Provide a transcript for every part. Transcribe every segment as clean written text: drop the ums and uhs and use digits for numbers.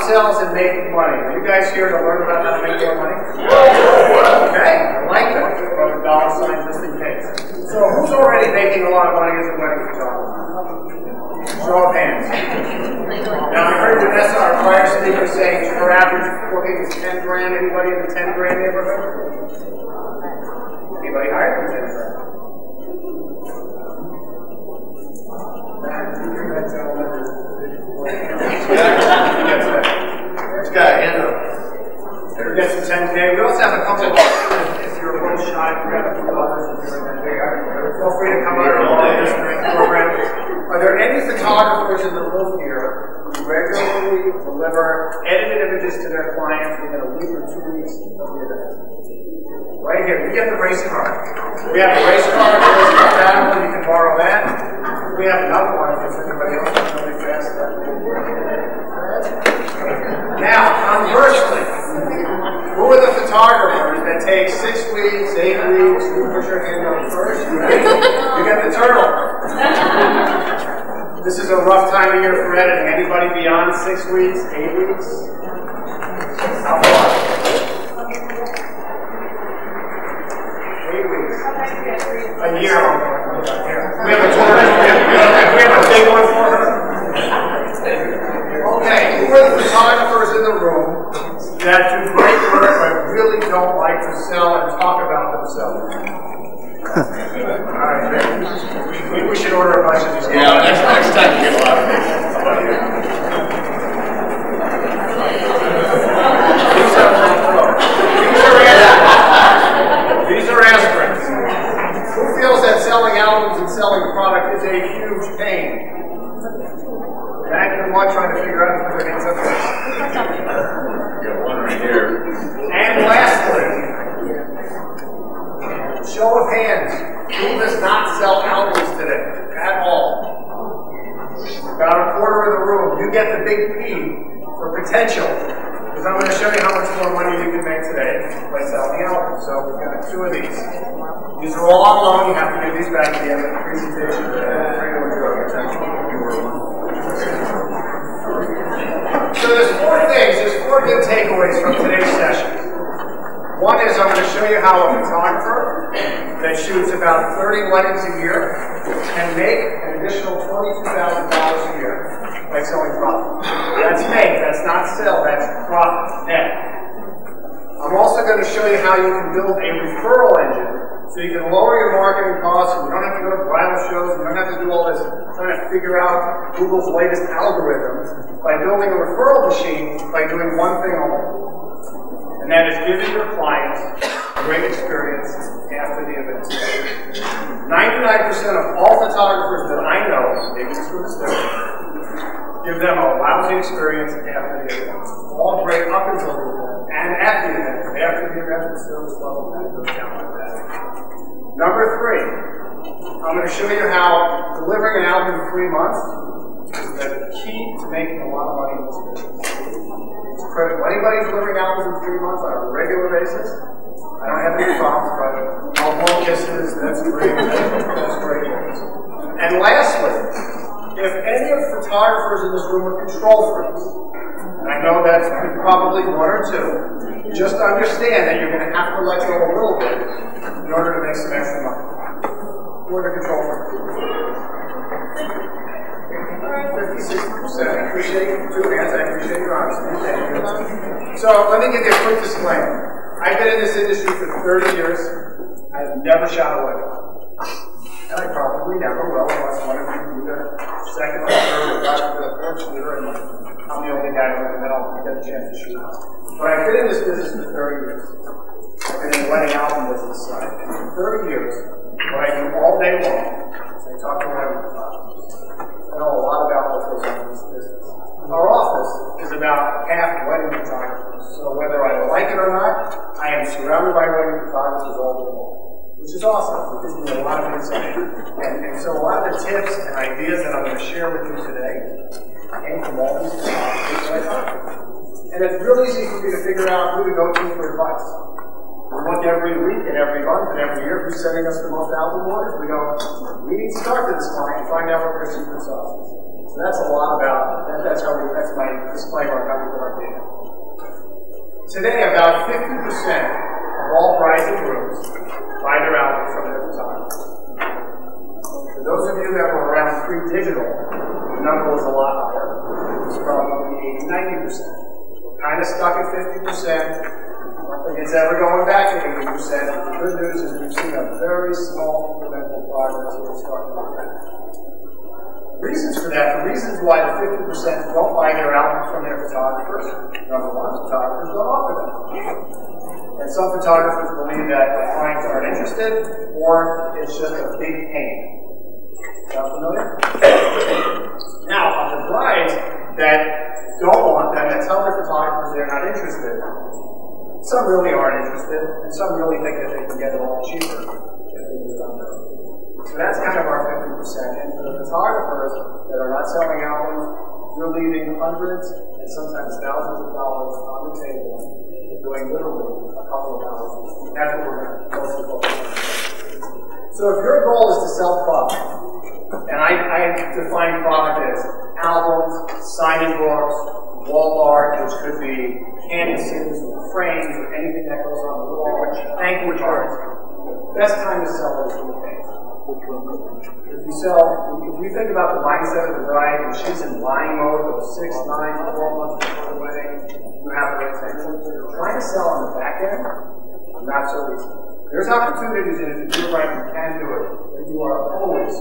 upsells and making money. Are you guys here to learn about how to make more money? Okay, I like that. Put a dollar sign just in case. So who's already making a lot of money as a wedding photographer? Show of hands. Now I heard Vanessa, our prior speaker, saying her average booking is 10 grand. Anybody in the 10 grand neighborhood? Anybody higher than 10 grand? This guy, hand up. We got some 10K. We also have a couple of if you're a little shy, we got a few others. Feel free to come up and this program. Are there any photographers in the room here who regularly deliver edited images to their clients within a week or 2 weeks of the event? Right here, we get the race car. We have a race car, you can borrow that. We have another one if anybody else wants to really fast. Now, conversely, who are the photographers that take 6 weeks, 8 weeks? You put your hand up first. You get the turtle. This is a rough time of year for editing. Anybody beyond 6 weeks, 8 weeks? How far? 8 weeks. A year. We have a tournament. We have a big one for her. Okay, who are the photographers in the room that do great work but really don't like to sell and talk about themselves? Alright, we should order a bunch of these. Yeah, next time you get a lot of these. These are aspirins. Who feels that selling albums and selling product is a huge pain? Back in one trying to figure out if there's up there. Got one right here. And lastly, show of hands. Who does not sell albums today? At all. About a quarter of the room. You get the big P for potential. Because I'm going to show you how much more money you can make today by selling albums. So we've got 2 of these. These are all online. You have to give these back at the end of the presentation. So there's 4 things, there's 4 good takeaways from today's session. One is I'm going to show you how a photographer that shoots about 30 weddings a year can make an additional $22,000 a year by selling product. That's make, that's not sell, that's profit, net. I'm also going to show you how you can build a referral engine so you can lower your marketing costs and you don't have to go to bridal shows, you don't have to do all this trying to figure out Google's latest algorithm by building a referral machine by doing one thing only. And that is giving your clients a great experience after the event. 99% of all photographers that I know, maybe it's for this give them a lousy experience after the event. All great up until the event and at the event. After the event, the service level kind of goes down like that. Number 3, I'm going to show you how delivering an album in 3 months is the key to making a lot of money in this business. It's critical. Anybody delivering albums in 3 months on a regular basis? I don't have any problems, but I'll blow kisses, that's great. That's great. And lastly, if any of the photographers in this room are control freaks, and I know that's probably 1 or 2, just understand that you're going to have to let go a little bit in order to make some extra money. Who are the control freaks? 50-60%. I appreciate 2 hands. I appreciate your honesty. So let me give you a quick disclaimer. I've been in this industry for 30 years. I've never shot a wedding. And I probably never will unless one of you do the second or third or got to the 4th shooter and I'm the only guy who will get a chance to shoot out. But I've been in this business for 30 years. I've been in the wedding album business side. And for 30 years, what I do all day long is I talk to wedding photographers. I know a lot about what goes on in this business. Our office is about half wedding photographers. So whether I like it or not, I am surrounded by wedding photographers all day long. Which is awesome. It gives me a lot of insight. And so a lot of the tips and ideas that I'm going to share with you today came from all these photographers that I talk to. And it's real easy for me to figure out who to go to for advice. We look every week and every month and every year who's sending us the most album orders. We go, we need to talk to this client and find out what their secret sauce is. So that's a lot about, that's my disclaimer on how we put our data. Today, about 50% of all brides and grooms buy their outfits from their photographer. For those of you that were around pre-digital, the number was a lot higher. It was probably 80-90%. We're kind of stuck at 50%. I don't think it's ever going back to 80%. The good news is we've seen a very small incremental progress as we start to look back. Reasons for that, the reasons why the 50% don't buy their outfits from their photographers, number one, photographers don't offer them. And some photographers believe that the clients aren't interested, or it's just a big pain. Sound familiar? Now, of the brides that don't want them, that tell their photographers they're not interested, some really aren't interested, and some really think that they can get it all cheaper if they do it on their own. So that's kind of our 50%. And for the photographers that are not selling albums, you're leaving hundreds and sometimes thousands of dollars on the table for doing literally a couple of hours. That's what we're going to mostly focus on. So if your goal is to sell product, and I define product as albums, signing books, wall art, which could be canvases or frames or anything that goes on the wall, anchorage art, best time to sell those things. If you think about the mindset of the bride, and she's in buying mode, those 6, 9, 4 months before the wedding, you have the right thing. Trying to sell on the back end, not so easy. There's opportunities, and if you do it right, you can do it, but you are always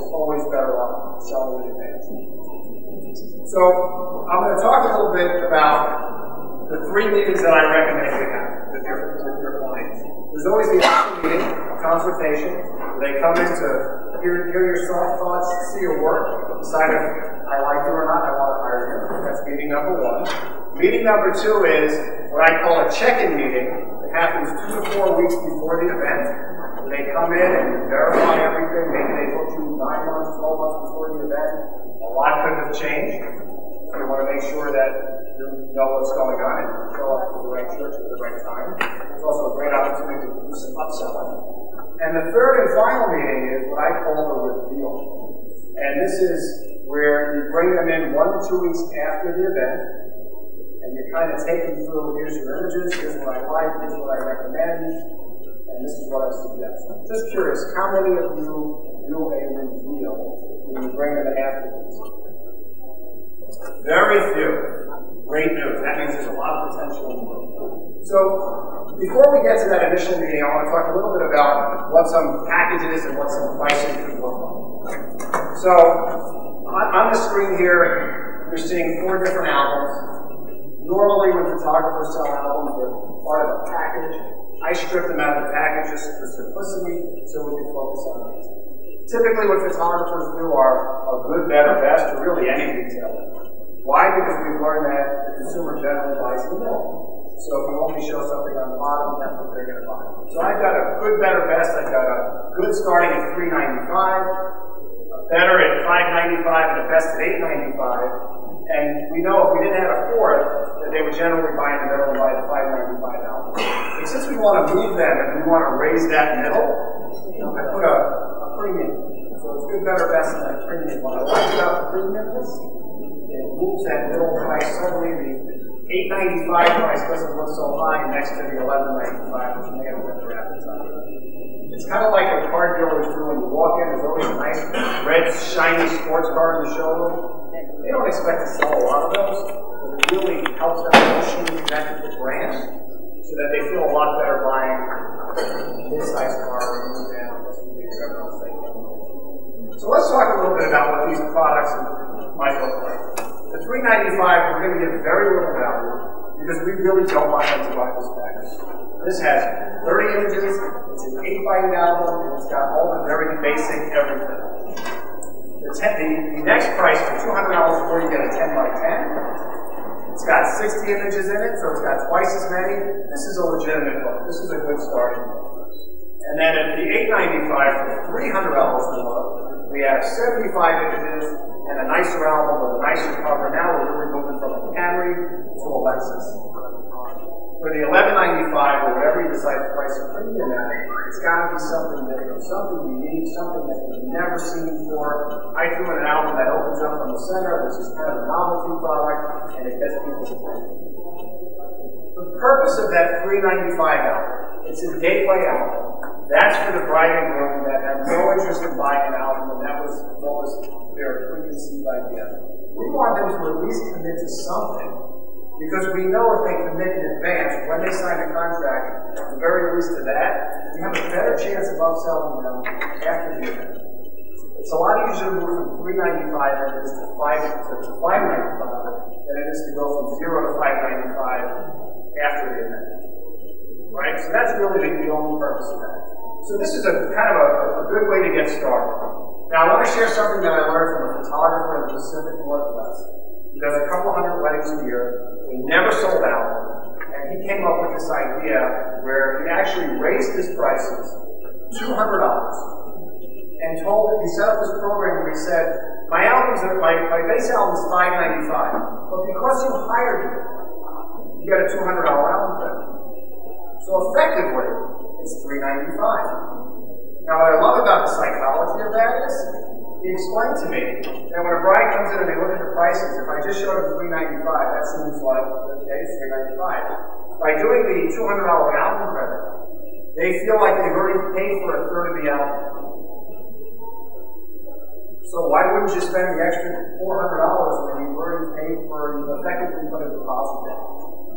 better off selling in advance. So, I'm going to talk a little bit about the 3 meetings that I recommend you have with your clients. There's always the initial meeting, consultation. They come in to hear your thoughts, see your work, decide if I like you or not, I want to hire you. That's meeting number 1. Meeting number 2 is what I call a check-in meeting. It happens 2 to 4 weeks before the event. They come in and verify everything. Maybe they book you 9 months, 12 months before the event. A lot could have changed. So we want to make sure that you know what's going on and show up to the right church at the right time. It's also a great opportunity to do some upselling. And the third and final meeting is what I call the reveal. And this is where you bring them in 1 to 2 weeks after the event, and you kind of take them through, here's your images, here's what I like, here's what I recommend, and this is what I suggest. I'm just curious, how many of you do a reveal when you bring them in afterwards? Very few. Great news. That means there's a lot of potential in the room. So, before we get to that initial meeting, I want to talk a little bit about what some packages and what some pricing could look like. So, on the screen here, you're seeing 4 different albums. Normally, when photographers sell albums, they're part of a package. I strip them out of the package just for simplicity, so we can focus on these. Typically, what photographers do are a good, better, best, or really any retailer. Why? Because we've learned that the consumer generally buys the middle. So if you only show something on the bottom, that's what they're going to buy. So I've got a good, better, best. I've got a good starting at $3.95, a better at $5.95, and a best at $8.95. And we know if we didn't have a fourth, that they would generally buy in the middle and buy the $5.95 album. And since we want to move them and we want to raise that middle, I put a premium. So it's good, better, best, and a premium. What I like about the premium is it moves that middle price. Suddenly the $8.95 price doesn't look so high next to the $11.95, which may have a better appetite. It's kind of like what car dealers do when you walk in. There's always a nice red, shiny sports car in the showroom. They don't expect to sell a lot of those, but it really helps them emotionally connect with the brand so that they feel a lot better buying a mid-sized car or a minivan or whatever else they can. So let's talk a little bit about what these products might look like. The $3.95, we're going to give very little value because we really don't want them to buy this package. This has 30 images, it's an 8-byte album, and it's got all the very basic everything. The next price for $200 more, you get a 10x10. It's got 60 images in it, so it's got twice as many. This is a legitimate book. This is a good starting book. And then at the $8.95 for $300 more, we have 75 images and a nicer album with a nicer cover. Now we're really moving from a Camry to a Lexus. For the $11.95 or whatever you decide to price a premium at, it's got to be something different, something unique, something that you've never seen before. I threw in an album that opens up from the center, which is kind of a novelty product, and it gets people's attention. The purpose of that $3.95 album, it's a gateway album. That's for the bride and groom that have no interest in buying an album, and that was what was their preconceived idea. We want them to at least commit to something, because we know if they commit in advance, when they sign a contract, at the very least to that, we have a better chance of upselling them after the event. It's a lot easier to move from $3.95 than it is to $5.95 than it is to go from $0 to $5.95 after the event. Right? So that's really the only purpose of that. So this is a kind of a good way to get started. Now I want to share something that I learned from a photographer in the Pacific Northwest. He does a couple hundred weddings a year. He never sold out. And he came up with this idea where he actually raised his prices $200 and he set up this program where he said, my base album is $5.95, but because you hired me, you get a $200 album credit. So effectively, it's $3.95. Now what I love about the psychology of that is, he explained to me that when a bride comes in and they look at the prices, if I just showed them $3.95, that seems like, okay, it's $3.95. By doing the $200 album credit, they feel like they've already paid for a third of the album. So why wouldn't you spend the extra $400 when you've already paid for, you effectively put a deposit down?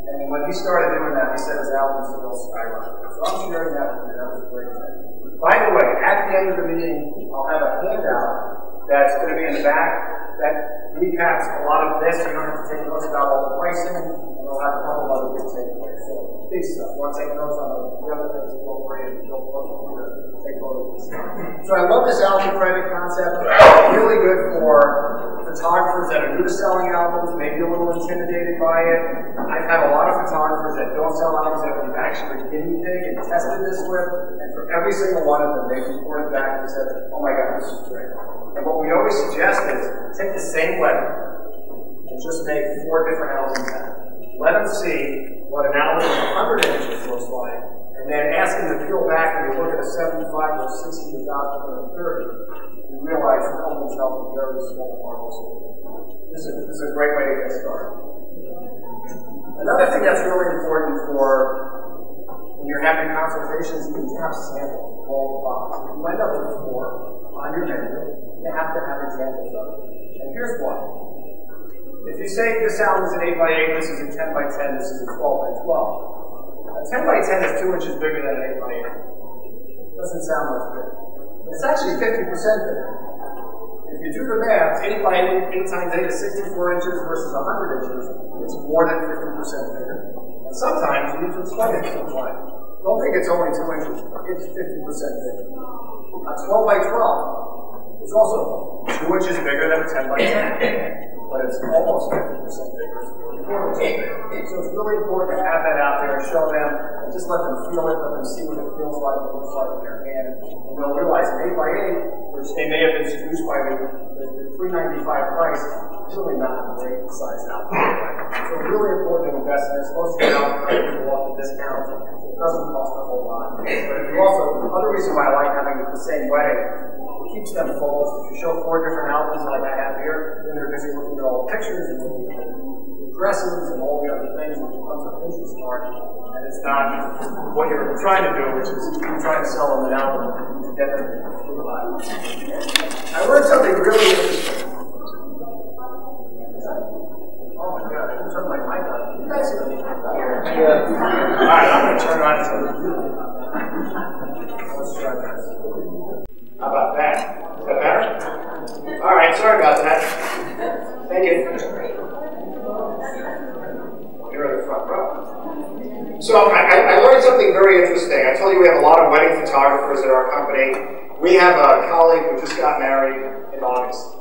And when he started doing that, he said his album sales skyrocketed. So I'm sharing that with you. That was a great thing. By the way, at the end of the meeting, I'll have a handout that's going to be in the back that recaps a lot of this. You don't have to take notes about all the pricing, and we'll have a couple of other big takeaways. So big stuff. You want to take notes on the other things, feel free to take photos. So I love this album credit concept. It's really good for photographers that are new to selling albums, maybe a little intimidated by it. I've had a lot of photographers that don't sell albums that we've actually guinea pig and tested this with, and for every single one of them, they reported back and said, oh my God, this is great. And what we always suggest is, take the same wedding and just make 4 different albums out. Let them see what an album of 100 inches looks like, and then ask them to peel back and you look at a 75 or 60 without a 30. You realize you're only telling a very small part of the story. This is a great way to get started. Another thing that's really important for when you're having consultations is to have samples of all the boxes. If you end up with 4 on your menu, you have to have examples of it. And here's why. If you say this album is an 8x8, this is a 10x10, this is a 12x12. A 10x10 is 2 inches bigger than an 8x8. Doesn't sound much big. It's actually 50% bigger. If you do the math, 8x8, 8 times 8 is 64 inches versus 100 inches. It's more than 50% bigger. And sometimes you need to explain it to the client. Don't think it's only 2 inches. It's 50% bigger. A 12x12 is also 2 inches bigger than a 10x10. But it's almost 50% bigger. So it's really important to have that out there, show them, and just let them feel it, let them see what it feels like, what it looks like in their hand. And they'll realize an 8x8, which they may have been seduced by the $3.95 price, is really not a great size out there. So it's really important to invest in it. It's supposed to be out there to walk the discount, so it doesn't cost a whole lot. But if you also, the other reason why I like having it the same way, it keeps them focused. If you show 4 different albums like I have here, then they're busy looking at all the pictures and looking at the dresses and all the other things, and it becomes a Pinterest card. And it's not what you're trying to do, which is you're trying to sell them an album to get them to buy. I learned something really interesting. Oh my God, I can turn my mic on. You guys hear me? Yeah. All right, I'm going to turn on to let's try this. How about that? Is that better? All right, sorry about that. Thank you. You're in the front row. So I learned something very interesting. I told you we have a lot of wedding photographers at our company. We have a colleague who just got married in August.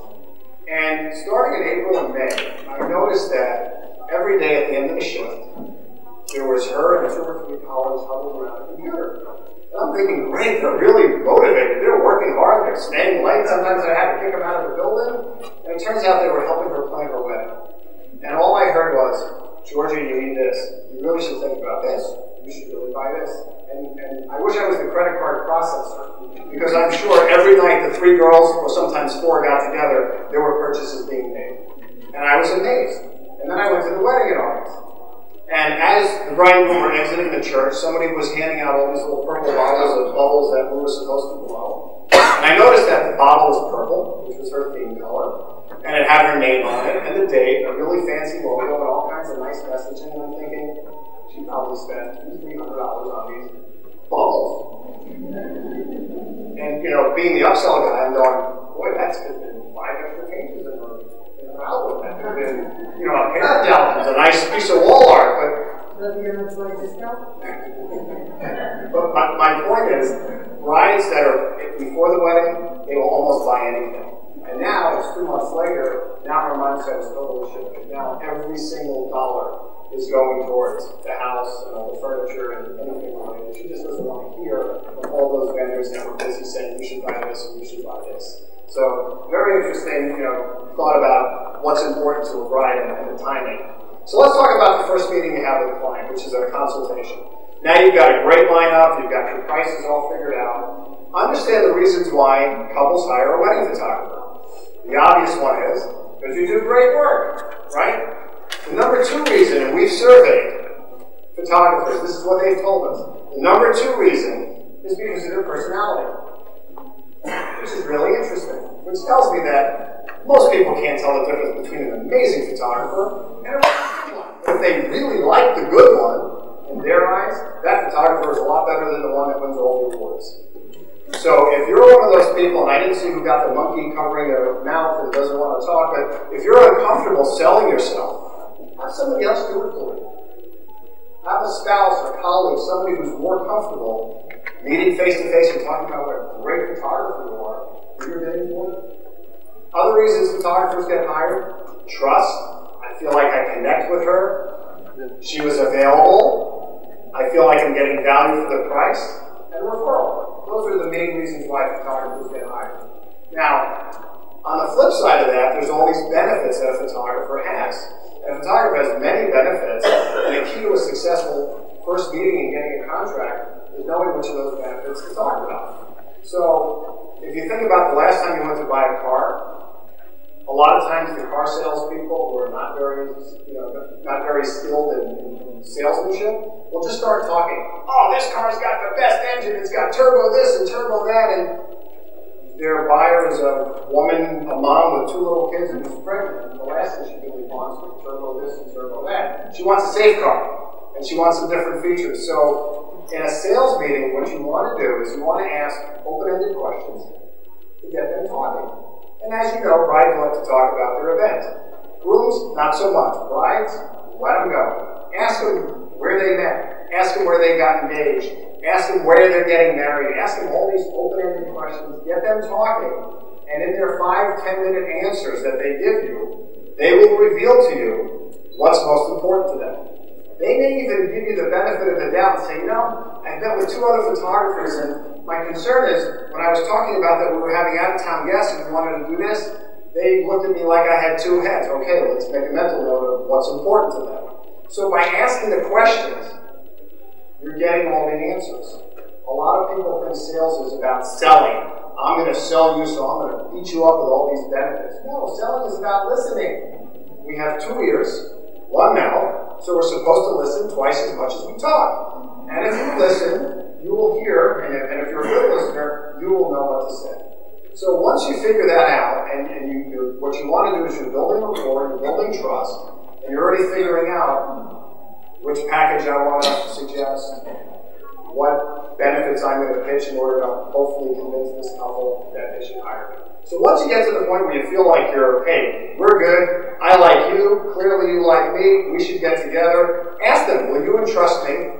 And starting in April and May, I noticed that every day at the end of the shift, there was her and 2 or 3 colleagues huddled around the computer. And I'm thinking, great, they're really motivated. They're working hard. They're staying late. Sometimes I had to kick them out of the building. And it turns out they were helping her plan her wedding. And all I heard was, Georgia, you need this. You really should think about this. You should really buy this. And I wish I was the credit card processor, because I'm sure every night the 3 girls, or sometimes 4, got together, there were purchases being made. And I was amazed. And then I went to the wedding in August. And as the bride and groom were exiting the church, somebody was handing out all these little purple bottles of bubbles that we were supposed to blow. And I noticed that the bottle was purple, which was her theme color, and it had her name on it, and the date, a really fancy logo, and all kinds of nice messaging. And I'm thinking, she probably spent $200-300 on these bubbles. And, you know, being the upsell guy, I'm going, boy, that's been 5 extra pages in her album. That could have been, you know, a pair of albums, a nice piece of wall art, but my point is, brides that are before the wedding, they will almost buy anything. And now, it's 2 months later, now her mindset is totally shifted. Now every single dollar is going towards the house and all the furniture and anything related. She just doesn't want to hear from all those vendors that were busy saying, you should buy this and you should buy this. So, very interesting, you know, thought about what's important to a bride and the timing. So let's talk about the first meeting you have with a client, which is a consultation. Now you've got a great lineup, you've got your prices all figured out. Understand the reasons why couples hire a wedding photographer. The obvious one is because you do great work, right? The number 2 reason, and we've surveyed photographers, this is what they've told us. The number 2 reason is because of their personality, which is really interesting, which tells me that most people can't tell the difference between an amazing photographer and a good one. If they really like the good one, in their eyes, that photographer is a lot better than the one that wins all the awards. So if you're one of those people, and I didn't see who got the monkey covering their mouth and doesn't want to talk, but if you're uncomfortable selling yourself, have somebody else do it for you. Have a spouse or colleague, somebody who's more comfortable meeting face-to-face and talking about what a great photographer you are, who you're bidding for. Other reasons photographers get hired: trust. I feel like I connect with her. She was available. I feel like I'm getting value for the price. And referral. Those are the main reasons why photographers get hired. Now, on the flip side of that, there's all these benefits that a photographer has. And a photographer has many benefits, and the key to a successful first meeting and getting a contract is knowing which of those benefits to talk about. So, if you think about the last time you went to buy a car, a lot of times the car salespeople who are not very, not very skilled in salesmanship will just start talking. Oh, this car's got the best engine. It's got turbo this and turbo that, and their buyer is a woman, a mom with 2 little kids and who's pregnant. And the last thing she really wants is turbo this and turbo that. She wants a safe car, and she wants some different features. So, in a sales meeting, what you want to do is you want to ask open-ended questions to get them talking. And as you know, brides love to talk about their event. Grooms, not so much. Brides, let them go. Ask them where they met. Ask them where they got engaged. Ask them where they're getting married. Ask them all these open-ended questions. Get them talking. And in their 5-10-minute answers that they give you, they will reveal to you what's most important to them. They may even give you the benefit of the doubt and say, you know, I've met with 2 other photographers, and my concern is, when I was talking about that we were having out-of-town guests and we wanted to do this, they looked at me like I had 2 heads. Okay, let's make a mental note of what's important to them. So by asking the questions, you're getting all the answers. A lot of people think sales is about selling. I'm going to sell you, so I'm going to beat you up with all these benefits. No, selling is about listening. We have 2 ears, 1 mouth, so we're supposed to listen twice as much as we talk. And if you listen, you will hear, and if you're a good listener, you will know what to say. So once you figure that out, and what you want to do is you're building rapport, you're building trust, and you're already figuring out which package I want to suggest, what benefits I'm going to pitch in order to hopefully convince this couple that they should hire me. So once you get to the point where you feel like you're, hey, we're good, I like you, clearly you like me, we should get together, ask them, will you entrust me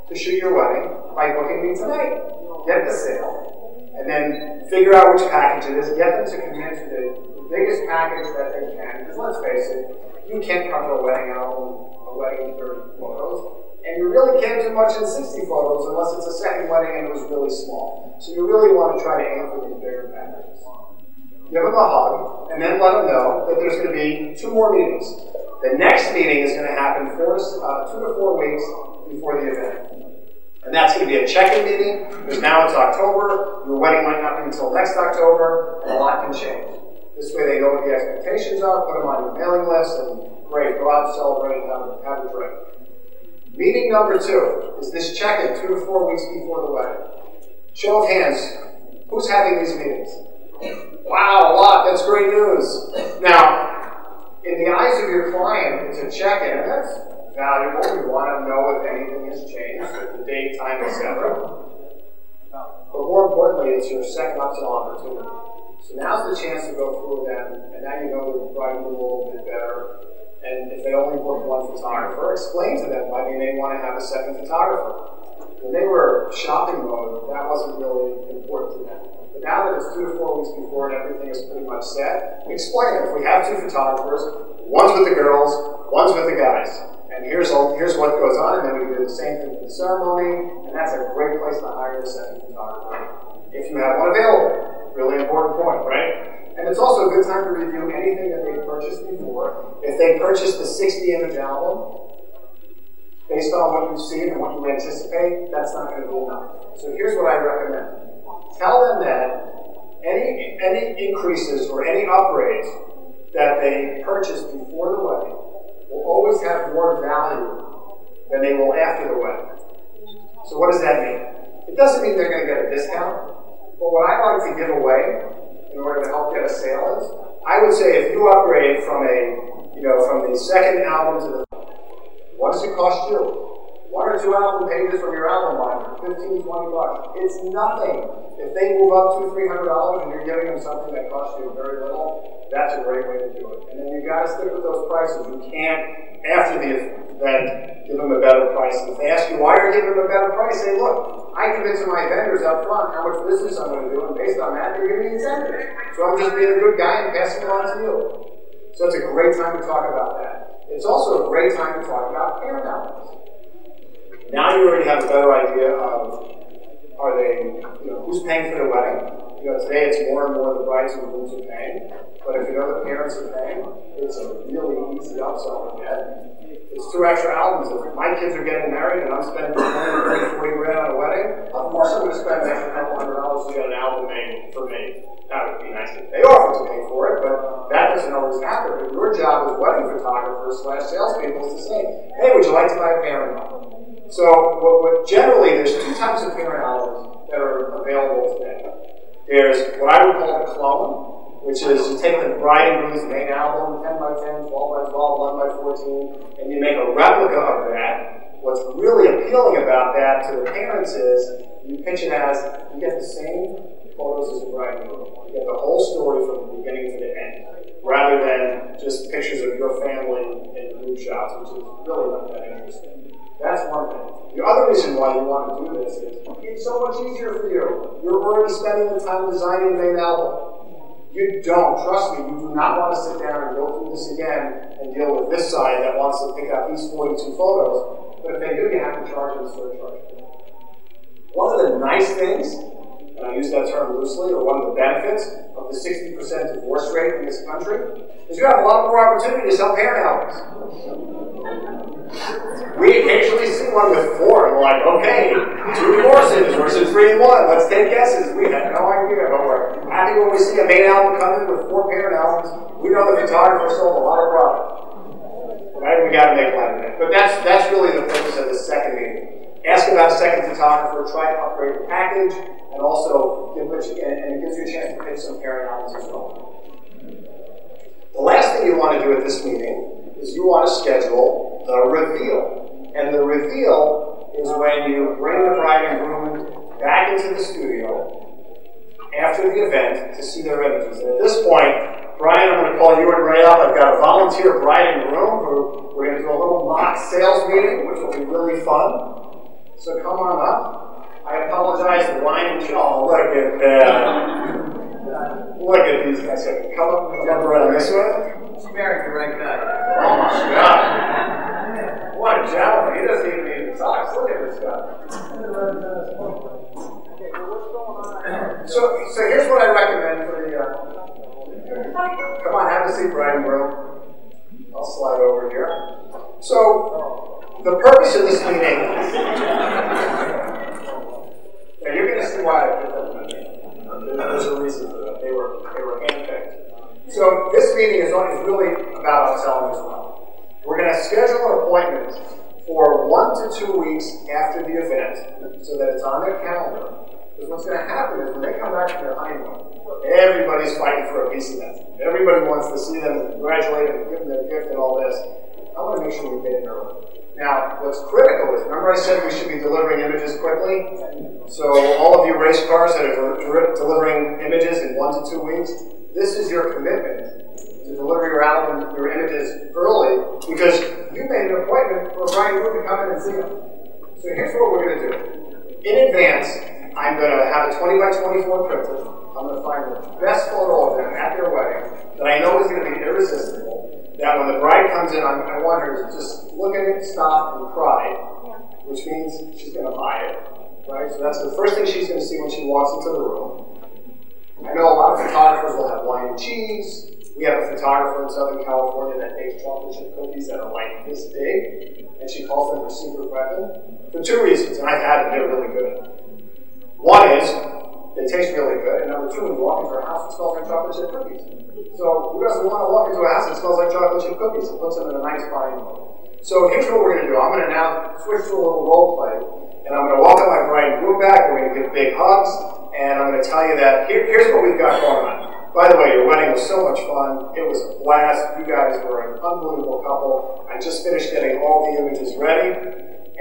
to shoot your wedding by booking me tonight? Get the sale, and then figure out which package it is, get them to commit to the biggest package that they can, because let's face it, you can't cover a wedding album, a wedding in 30 photos, and you really can't do much in 60 photos unless it's a second wedding and it was really small. So you really want to try to aim for these bigger packages. Give them a hug, and then let them know that there's going to be 2 more meetings. The next meeting is going to happen 2 to 4 weeks before the event. And that's going to be a check-in meeting, because now it's October, your wedding might not be until next October, and a lot can change. This way they know what the expectations are, put them on your mailing list, and great, go out and celebrate and have a drink. Meeting number 2 is this check-in 2 to 4 weeks before the wedding. Show of hands, who's having these meetings? Wow, a lot, that's great news. Now, in the eyes of your client, it's a check-in, and that's valuable. You want to know if anything has changed, the date, time, etc. But more importantly, it's your second upsell opportunity. So now's the chance to go through with them, and now you know the bride a little bit better. And if they only book one photographer, explain to them why they may want to have a second photographer. When they were shopping mode, that wasn't really important to them. But now that it's 2 to 4 weeks before and everything is pretty much set, explain it. If we have 2 photographers, one's with the girls, one's with the guys. And here's what goes on, and then we do the same thing for the ceremony, and that's a great place to hire the second photographer, if you have one available. Really important point, right? And it's also a good time to review anything that they've purchased before. If they purchased the 60-image album, based on what you've seen and what you anticipate, that's not going to be enough. So here's what I recommend. Tell them that any increases or any upgrades that they purchased before the wedding will always have more value than they will after the wedding. So what does that mean? It doesn't mean they're going to get a discount, but what I like to give away in order to help get a sale is, I would say if you upgrade from the second album to the, what does it cost you? 1 or 2 album pages from your album line for $15, $20. It's nothing. If they move up $200, $300 and you're giving them something that costs you very little, that's a great way to do it. And then you got to stick with those prices. You can't, after the event, give them a better price. And if they ask you why you're giving them a better price, say, look, I commit to my vendors up front how much business I'm going to do, and based on that, they're giving me incentives. So I'm just being a good guy and passing it on to you. So it's a great time to talk about that. It's also a great time to talk about parent albums. Now you already have a better idea of, are they, who's paying for the wedding? Today it's more and more the brides and grooms are paying, but if you know the parents are paying, it's a really easy upsell to get. It's 2 extra albums. If my kids are getting married and I'm spending 20, 30, 40 grand on a wedding, of course I'm going to spend an extra couple $100 to get an album made for me. That would be nice if they offer to pay for it, but that doesn't always happen. But your job as wedding photographers / salespeople is to say, hey, would you like to buy a parent album? So generally, there's 2 types of parent albums that are available today. There's what I would call the clone, which is you take the bride and groom's main album, 10 by 10, 12 by 12, 11 by 14, and you make a replica of that. What's really appealing about that to the parents is you pitch it as you get the same photos as the bride and groom. You get the whole story from the beginning to the end, rather than just pictures of your family in group shots, which is really not that interesting. That's one thing. The other reason why you want to do this is it's so much easier for you. You're already spending the time designing the main album. You don't, trust me, you do not want to sit down and go through this again and deal with this side that wants to pick out these 42 photos. But if they do, you have to charge them a surcharge. One of the nice things, and I use that term loosely, or one of the benefits of the 60% divorce rate in this country, is you have a lot more opportunity to sell parent albums. We occasionally see one with 4, and we're like, okay, 2 divorces versus 3 and 1. Let's take guesses. We had no idea, but we're happy when we see a main album come in with 4 parent albums. We know the photographer sold a lot of product. Right? We got to make light of that. But that's really the purpose of the second meeting. Ask about a second photographer, try to upgrade the package, and also it gives you a chance to pitch some parent albums as well. The last thing you want to do at this meeting is you want to schedule the reveal. And the reveal is when you bring the bride and groom back into the studio after the event to see their images. And at this point, Brian, I'm going to call you and Ray up. I've got a volunteer bride and groom who we're going to do a little mock sales meeting, which will be really fun. So come on up. I apologize, the wine and oh, look at that. Look at these guys. Come up and jump around this way. She married the right guy. Oh my God. What a gentleman. He doesn't even need the socks. Look at this guy. So here's what I recommend for the come on, have a seat, Brian Will. I'll slide over here. So, the purpose of this meeting, now you're going to see why I picked that meeting. There's a reason for that. They were handpicked. So, this meeting is really about upselling as well. We're going to schedule an appointment for 1 to 2 weeks after the event so that it's on their calendar. Because what's going to happen is when they come back from their honeymoon, everybody's fighting for a piece of that. Everybody wants to see them graduate and give them their gift and all this. I want to make sure we get it early. Now, what's critical is, remember I said we should be delivering images quickly? So all of you race cars that are delivering images in 1 to 2 weeks, this is your commitment to deliver your album, your images early, because you made an appointment for Brian Wood to come in and see them. So here's what we're going to do. In advance, I'm going to have a 20 by 24 printer. I'm going to find the best photo of them at their wedding that I know is going to be irresistible. That when the bride comes in, I want her to just look at it, stop, and cry, which means she's going to buy it. Right? So that's the first thing she's going to see when she walks into the room. I know a lot of photographers will have wine and cheese. We have a photographer in Southern California that makes chocolate chip cookies that are like this big, and she calls them her secret weapon for 2 reasons, and I've had them, they're really good. One is, they taste really good, and number 2, when you walk into a house, it smells like chocolate chip cookies. So who doesn't want to walk into a house that smells like chocolate chip cookies? It puts them in a nice buying mode. So here's what we're going to do. I'm going to now switch to a little role play, and I'm going to welcome my bride and groom back. We're going to give big hugs, and I'm going to tell you that here's what we've got going on. By the way, your wedding was so much fun. It was a blast. You guys were an unbelievable couple. I just finished getting all the images ready.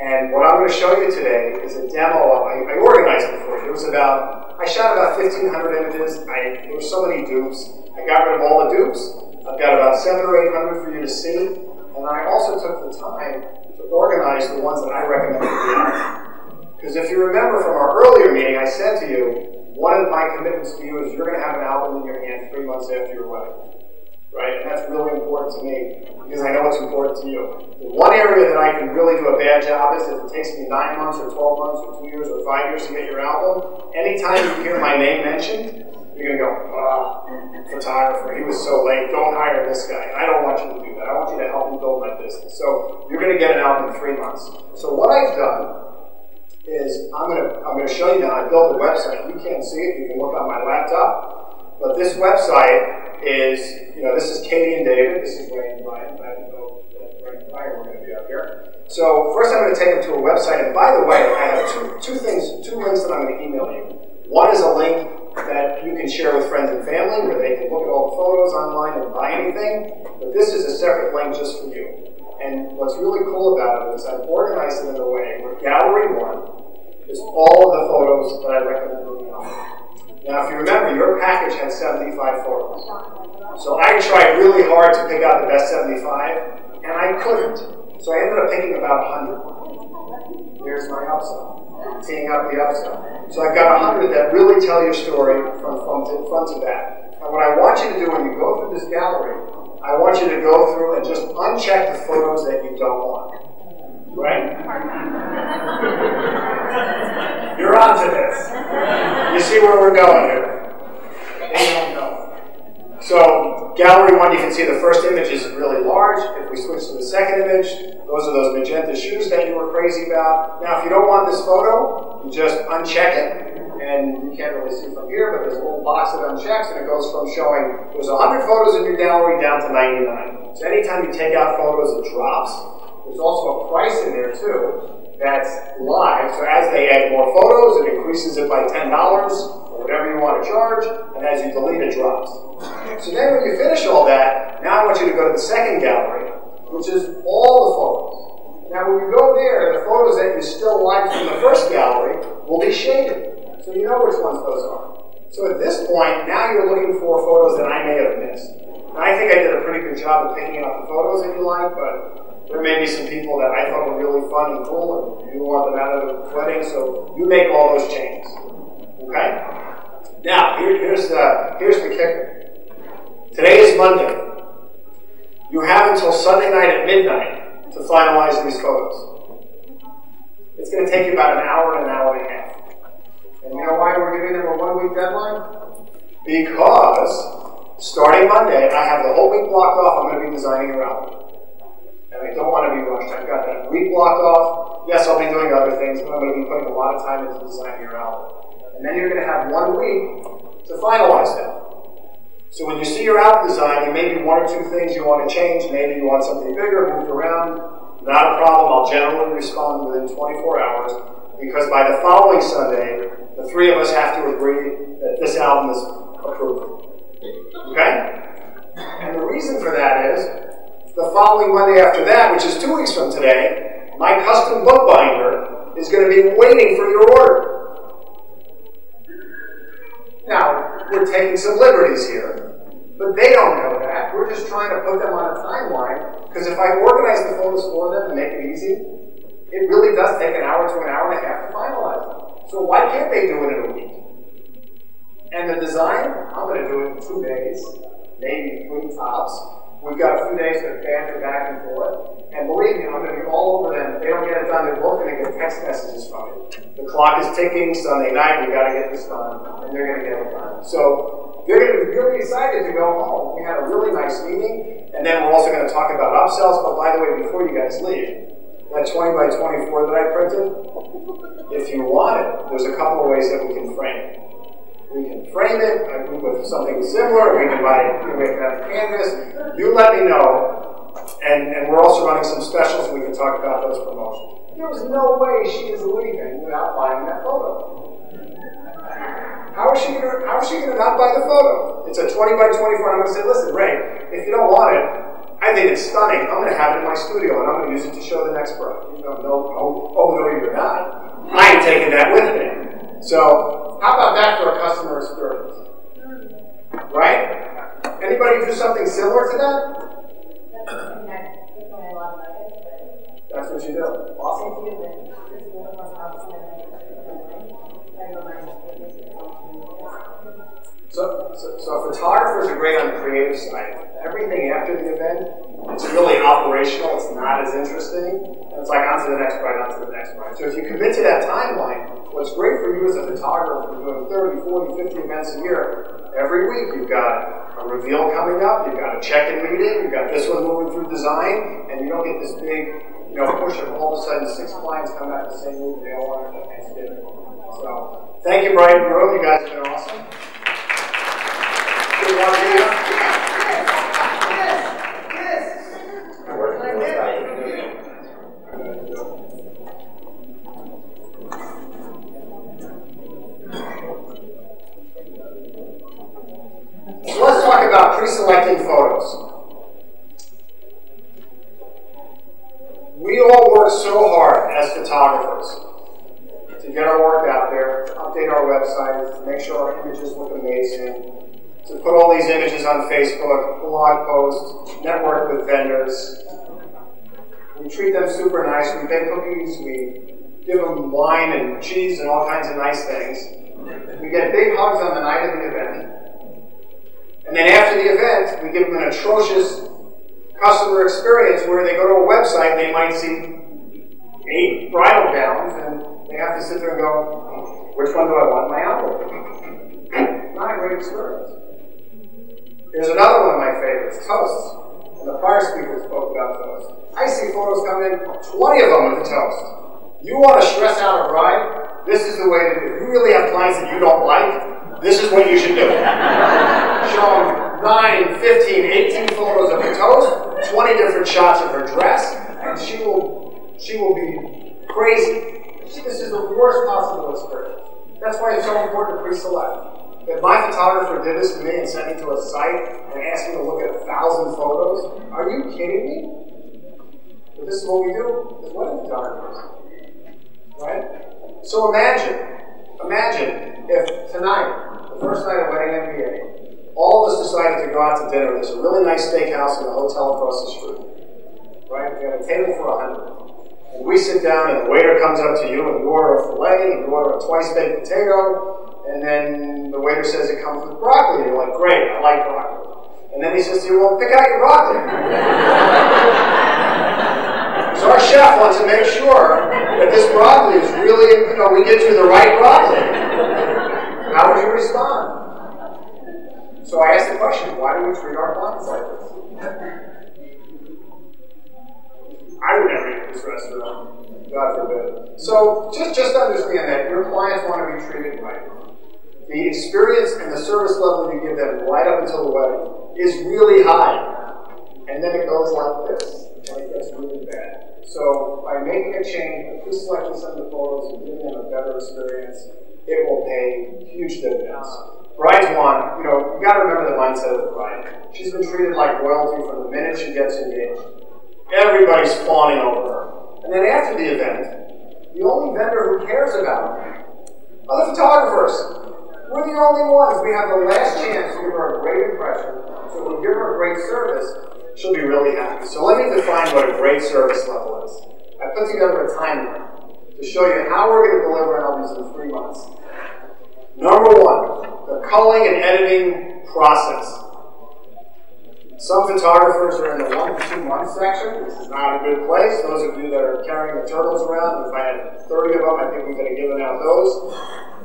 And what I'm going to show you today is a demo of, I organized it for you. It was I shot about 1,500 images. There were so many dupes. I got rid of all the dupes. I've got about 700 or 800 for you to see. And I also took the time to organize the ones that I recommend to be on. Because if you remember from our earlier meeting, I said to you, one of my commitments to you is you're going to have an album in your hand 3 months after your wedding. Right? And that's really important to me because I know it's important to you. The one area that I can really do a bad job is if it takes me 9 months or 12 months or 2 years or 5 years to get your album, anytime you hear my name mentioned, you're going to go, photographer, he was so late, don't hire this guy. And I don't want you to do that. I want you to help me build my business. So you're going to get an album in 3 months. So what I've done is I'm going to show you now. I built a website. You can't see it. You can look on my laptop. But this website is, this is Katie and David. This is Ray and Brian. I didn't know that Ray and Brian were going to be up here. So first I'm going to take them to a website. And by the way, I have two links that I'm going to email you. One is a link that you can share with friends and family where they can look at all the photos online and buy anything. But this is a separate link just for you. And what's really cool about it is I've organized it in a way where Gallery 1 is all of the photos that I recommend looking at. Now, if you remember, your package had 75 photos. So I tried really hard to pick out the best 75, and I couldn't. So I ended up picking about 100. Here's my upsell, teeing up the upsell. So I've got 100 that really tell your story from front to back. And what I want you to do when you go through this gallery, I want you to go through and just uncheck the photos that you don't want. Right? You're on to this. You see where we're going here. They don't know. So, gallery 1, you can see the first image is really large. If we switch to the second image, those are those magenta shoes that you were crazy about. Now, if you don't want this photo, you just uncheck it. And you can't really see from here, but there's a little box that unchecks, and it goes from showing there's 100 photos in your gallery down to 99. So anytime you take out photos, it drops. There's also a price in there, too, that's live. So as they add more photos, it increases it by $10 or whatever you want to charge, and as you delete, it drops. So then when you finish all that, now I want you to go to the second gallery, which is all the photos. Now when you go there, the photos that you still like from the first gallery will be shaded. So you know which ones those are. So at this point, now you're looking for photos that I may have missed. And I think I did a pretty good job of picking out the photos that you like, but there may be some people that I thought were really fun and cool, and you want them out of the wedding, so you make all those changes. Okay? Now, here's the kicker. Today is Monday. You have until Sunday night at midnight to finalize these photos. It's going to take you about an hour and a half. And you know why we're giving them a 1-week deadline? Because starting Monday, I have the whole week blocked off. I'm going to be designing your album. And I don't want to be rushed. week blocked off. Yes, I'll be doing other things, but I'm going to be putting a lot of time into designing your album. And then you're going to have 1 week to finalize that. So when you see your album design, there may be 1 or 2 things you want to change. Maybe you want something bigger, moved around. Not a problem. I'll generally respond within 24 hours, because by the following Sunday, the 3 of us have to agree that this album is approved. Okay? And the reason for that is, the following Monday after that, which is 2 weeks from today, my custom bookbinder is going to be waiting for your order. Now, we're taking some liberties here, but they don't know that. We're just trying to put them on a timeline, because if I organize the photos for them and make it easy, it really does take an hour to an hour and a half to finalize them. So why can't they do it in a week? And the design, I'm going to do it in 2 days, maybe 3 tops. We've got a few days to banter back and forth. And believe me, I'm going to be all over them. If they don't get it done, they're both going to get text messages from me. The clock is ticking, Sunday night, we got to get this done, and they're going to get it done. So they're going to be really excited to go home. We had a really nice meeting, and then we're also going to talk about upsells. But by the way, before you guys leave, that 20 by 24 that I printed, if you want it, there's a couple of ways that we can frame it. We can frame it with something similar. We can have canvas. You let me know. And we're also running some specials. We can talk about those promotions. There was no way she is leaving without buying that photo. How is she going to not buy the photo? It's a 20 by 24. And I'm going to say, listen, Ray, if you don't want it, I think it's stunning. I'm going to have it in my studio, and I'm going to use it to show the next bride. No, you're not. I ain't taking that with me. So, how about that for a customer experience? Right? Anybody do something similar to that? That's what you do. Awesome. So photographers are great on the creative side. Everything after the event, it's really operational. It's not as interesting. And it's like on to the next bride, on to the next bride. So if you commit to that timeline, what's great for you as a photographer, doing 30, 40, 50 events a year, every week you've got a reveal coming up, you've got a check-in meeting, you've got this one moving through design, and you don't get this big push of all of a sudden 6 clients come back the same week and they all want it for Thanksgiving. So, thank you, Brian and Rome. You guys have been awesome. Good one, So let's talk about pre-selecting photos. We all work so hard as photographers to get our work out there, to update our website, to make sure our images look amazing, to put all these images on Facebook, blog posts, network with vendors. We treat them super nice. We bake cookies. We give them wine and cheese and all kinds of nice things. We get big hugs on the night of the event. And then after the event, we give them an atrocious customer experience where they go to a website, they might see 8 bridal gowns, and they have to sit there and go, which one do I want in my album? Not a great experience. Here's another one of my favorites, toasts. And the prior speaker spoke about toasts. I see photos come in, 20 of them with a toast. You want to stress out a bride? This is the way to do it. If you really have clients that you don't like, this is what you should do. Show them 9, 15, 18 photos of her toast, 20 different shots of her dress, and she will be crazy. This is the worst possible experience. That's why it's so important to pre-select. If my photographer did this to me and sent me to a site and asked me to look at 1,000 photos, are you kidding me? But this is what we do as wedding photographers. Right? So imagine if tonight, the first night of Wedding MBA, all of us decided to go out to dinner. There's a really nice steakhouse in the hotel across the street. Right? We have a table for 100. And we sit down and the waiter comes up to you and you order a filet, and you order a twice-baked potato, and then the waiter says it comes with broccoli. And you're like, great, I like broccoli. And then he says to you, well, pick out your broccoli. So our chef wants to make sure that this broccoli is really, we get you the right broccoli. How would you respond? So I asked the question, why do we treat our clients like this? I would never even Chinese restaurant, God forbid. So just understand that your clients want to be treated right. The experience and the service level you give them right up until the wedding is really high. And then it goes like this, and it gets really bad. So by making a change, pre-selecting some of the photos and giving them a better experience, it will pay huge dividends. Bride's one, you got to remember the mindset of the bride. She's been treated like royalty from the minute she gets engaged. Everybody's fawning over her. And then after the event, the only vendor who cares about her are the photographers. We're the only ones. We have the last chance to give her a great impression. So if we give her a great service, she'll be really happy. So let me define what a great service level is. I put together a timeline to show you how we're going to deliver albums in 3 months. Number one, the culling and editing process. Some photographers are in the 1 to 2 month section. This is not a good place. Those of you that are carrying the turtles around, if I had 30 of them, I think we could have given out those.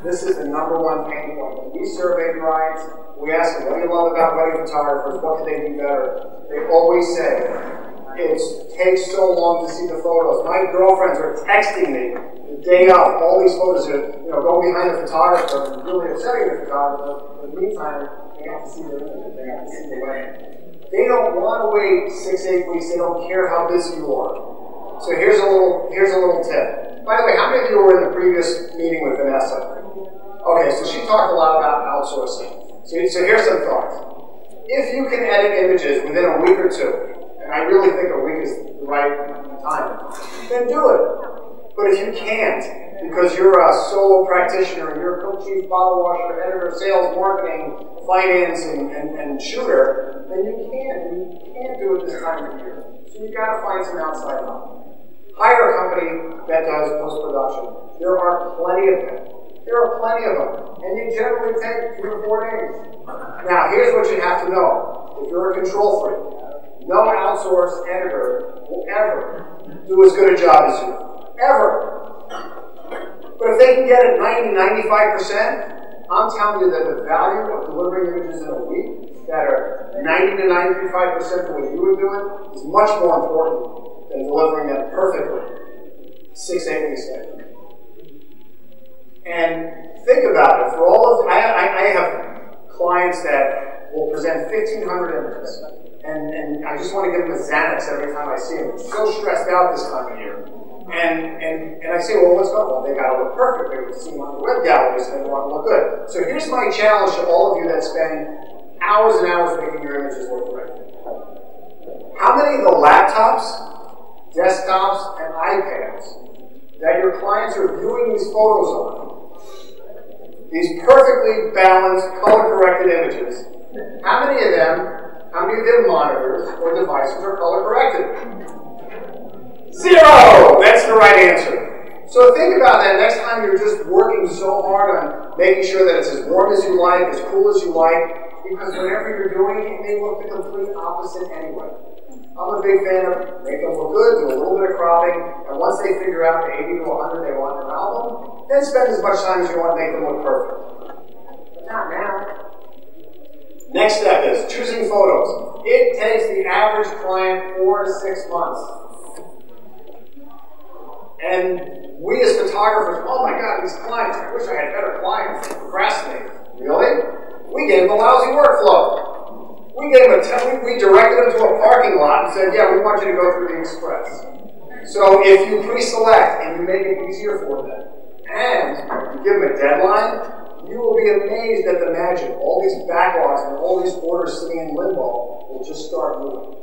This is the number one pain point. When we survey brides, we ask them, what do you love about wedding photographers? What can they do better? They always say, it takes so long to see the photos. My girlfriends are texting me the day of. All these photos are, going behind the photographer and really upsetting the photographer. In the meantime, they have to see their images. They have to see the wedding. They don't want to wait 6-8 weeks. They don't care how busy you are. So here's a little tip. By the way, how many of you were in the previous meeting with Vanessa? Okay, so she talked a lot about outsourcing. So here's some thoughts. If you can edit images within a week or two, and I really think a week is the right time, then do it. But if you can't, because you're a solo practitioner, you're a co-chief, bottle washer, editor, sales, marketing, finance, and shooter, then you can't do it this time of year. So you've got to find some outside help. Hire a company that does post-production. There are plenty of them. There are plenty of them, and you generally take 2 to 4 days. Now, here's what you have to know. If you're a control freak, no outsourced editor will ever do as good a job as you. Ever. But if they can get it 90-95%, I'm telling you that the value of delivering images in a week that are 90 to 95% the way you would do it is much more important than delivering them perfectly 6-8 weeks later. And think about it. For all of I have clients that will present 1,500 images, and I just want to give them a Xanax every time I see them. They're so stressed out this time of year. And I say, well, what's going on? Well, they got to look perfect. They would see them on the web galleries, and they want to look good. So here's my challenge to all of you that spend hours and hours making your images look great. How many of the laptops, desktops, and iPads that your clients are viewing these photos on, these perfectly balanced, color-corrected images, how many of their monitors or devices are color-corrected? 0! That's the right answer. So think about that next time you're just working so hard on making sure that it's as warm as you like, as cool as you like, because whatever you're doing, it may look the complete opposite anyway. I'm a big fan of make them look good, do a little bit of cropping, and once they figure out the 80 to 100 they want in an album, then spend as much time as you want to make them look perfect. But not now. Next step is choosing photos. It takes the average client 4 to 6 months. And we as photographers, oh my God, these clients, I wish I had better clients. Procrastinate. Really? We gave them a lousy workflow. We directed them to a parking lot and said, yeah, we want you to go through the express. So if you pre-select and you make it easier for them, and you give them a deadline, you will be amazed at the magic. All these backlogs and all these orders sitting in limbo will just start moving.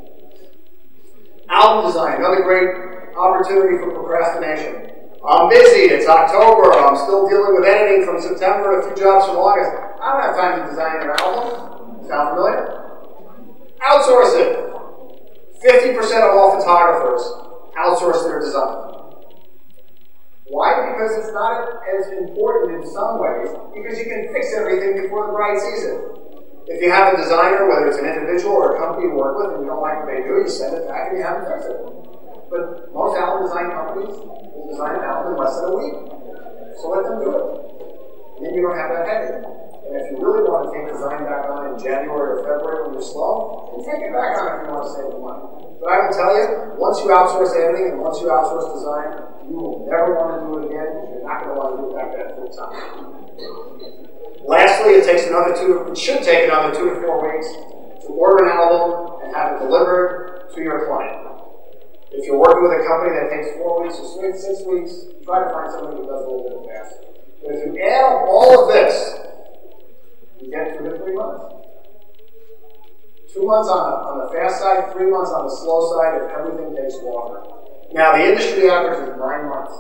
Album design, another great opportunity for procrastination. I'm busy, it's October, I'm still dealing with editing from September, a few jobs from August. I don't have time to design your album. Sound familiar? Outsource it. 50% of all photographers outsource their design. Why? Because it's not as important in some ways, because you can fix everything before the bride sees it. If you have a designer, whether it's an individual or a company you work with, and you don't like what they do, you send it back and you have them fix it. But most album design companies will design an album in less than a week. So let them do it. Then you don't have that headache. And if you really want to take design back on in January or February when you're slow, then take it back on if you want to save the money. But I will tell you, once you outsource editing and once you outsource design, you will never want to do it again. You're not going to want to do it back that full time. Lastly, it should take another 2 to 4 weeks to order an album and have it delivered to your client. If you're working with a company that takes 4 weeks or 6 weeks, try to find somebody who does a little bit faster. But if you add up all of this, you get 2 to 3 months. 2 months on the fast side, 3 months on the slow side, if everything takes longer. Now, the industry average is 9 months.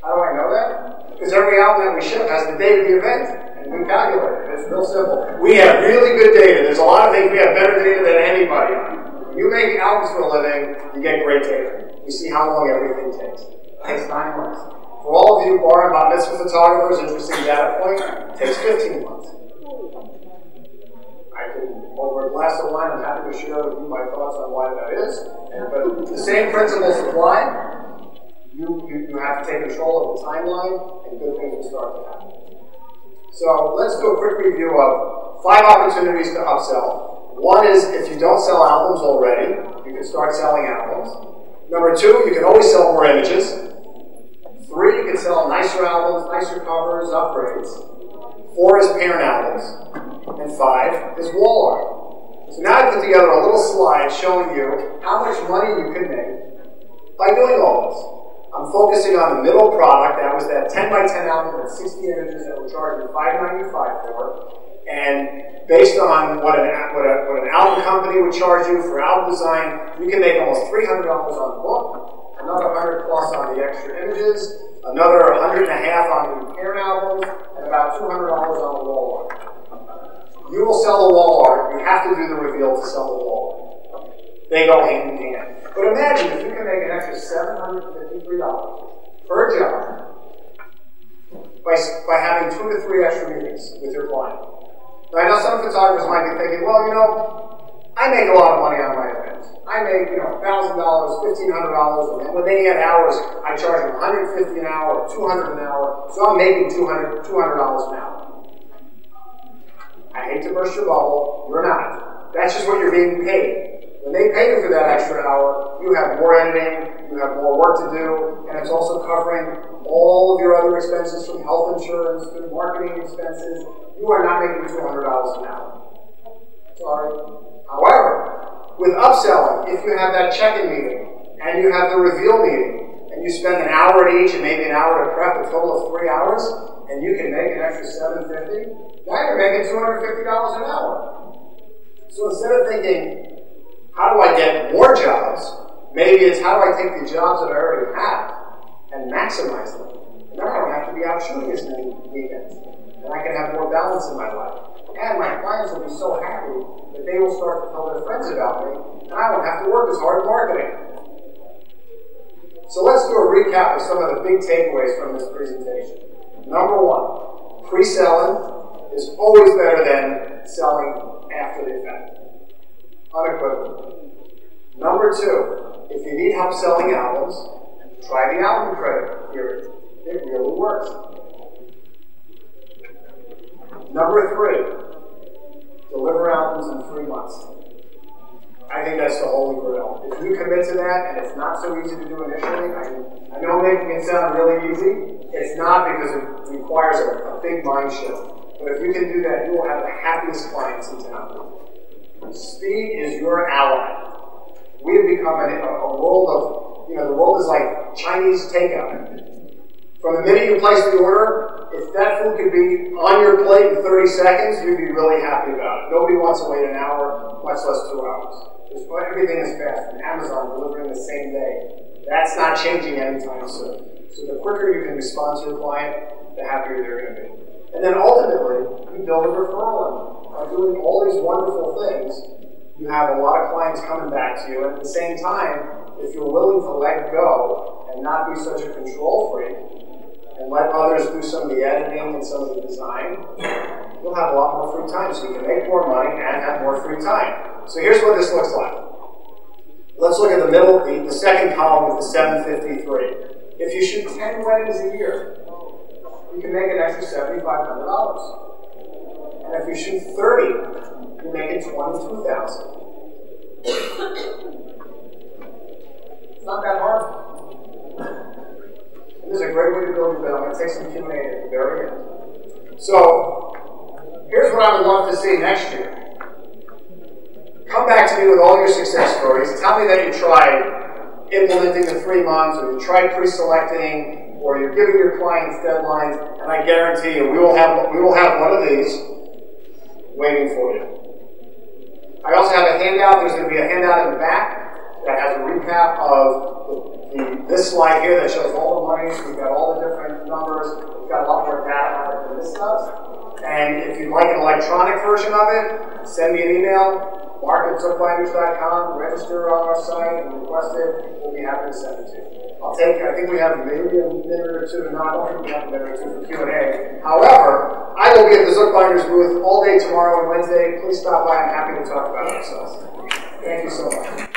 How do I know that? Because every album that we ship has the date of the event, and we calculate it. It's real simple. We have really good data. There's a lot of things we have better data than anybody on. When you make albums for a living, you get great data. You see how long everything takes. It takes 9 months. For all of you bar and bat mitzvah photographers, interesting data point, it takes 15 months. Over a glass of wine, I'm happy to share with you my thoughts on why that is. But the same principles apply. You have to take control of the timeline, and good things will start to happen. So let's do a quick review of 5 opportunities to upsell. One is if you don't sell albums already, you can start selling albums. Number 2, you can always sell more images. 3, you can sell nicer albums, nicer covers, upgrades. 4 is parent albums. And 5 is wall art. So now I put together a little slide showing you how much money you can make by doing all this. I'm focusing on the middle product. That was that 10 by 10 album with 60 images that we're charging $5.95 for. And based on what an album company would charge you for album design, you can make almost $300 on the book, another $100 plus on the extra images, another $150 on the parent albums, and about $200 on the wall art. You will sell the wall art. You have to do the reveal to sell the wall art. They go hand in hand. But imagine if you can make an extra $753 per job by having 2 to 3 extra meetings with your client. Now, I know some photographers might be thinking, well, you know, I make a lot of money on my events. I make, $1,000, $1,500, and then when they add hours, I charge them $150 an hour, $200 an hour, so I'm making $200 an hour. I hate to burst your bubble, you're not. That's just what you're being paid. When they pay you for that extra hour, you have more editing, you have more work to do, and it's also covering all of your other expenses from health insurance to marketing expenses. You are not making $200 an hour. Sorry. However, with upselling, if you have that check-in meeting, and you have the reveal meeting, and you spend an hour at each and maybe an hour to prep, a total of 3 hours, and you can make an extra $750, now you're making $250 an hour. So instead of thinking, how do I get more jobs, maybe it's how do I take the jobs that I already have and maximize them. And then I don't have to be out shooting as many weekends. And I can have more balance in my life. And my clients will be so happy that they will start to tell their friends about me, and I won't have to work as hard marketing. So let's do a recap of some of the big takeaways from this presentation. Number 1, pre-selling is always better than selling after the event. Unequivocally. Number 2, if you need help selling albums, try the album credit theory. It really works. Number 3, deliver albums in 3 months. I think that's the holy grail. If you commit to that, and it's not so easy to do initially, I know I'm making it sound really easy. It's not, because it requires a big mind shift. But if you can do that, you will have the happiest clients in town. Speed is your ally. We have become a world of, the world is like Chinese takeout. From the minute you place the order, if that food could be on your plate in 30 seconds, you'd be really happy about it. Nobody wants to wait an hour, much less 2 hours. Everything is fast. From Amazon delivering the same day. That's not changing anytime soon. So the quicker you can respond to your client, the happier they're going to be. And then ultimately, you build a referral engine. By doing all these wonderful things, you have a lot of clients coming back to you. And at the same time, if you're willing to let go and not be such a control freak, and let others do some of the editing and some of the design, you'll have a lot more free time. So you can make more money and have more free time. So here's what this looks like. Let's look at the middle, the second column with the 753. If you shoot 10 weddings a year, you can make an extra $7,500. And if you shoot 30, you're making 22,000. It's not that hard. And this is a great way to build your bid. I'm going to take some Q&A at the very end. So, here's what I would love to see next year. Come back to me with all your success stories. Tell me that you tried implementing the 3 months, or you tried pre-selecting, or you're giving your clients deadlines, and I guarantee you, we will have one of these waiting for you. I also have a handout. There's going to be a handout in the back that has a recap of this slide here that shows all the monies. We've got all the different numbers. We've got a lot more data on it than this does. And if you'd like an electronic version of it, send me an email. Mark@Zookbinders.com, register on our site and request it. We'll be happy to send it to you. I think we have maybe a minute or two. No, I don't think we have a minute or two for Q&A. However, I will be at the Zookbinders booth all day tomorrow and Wednesday. Please stop by. I'm happy to talk about ourselves. Thank you so much.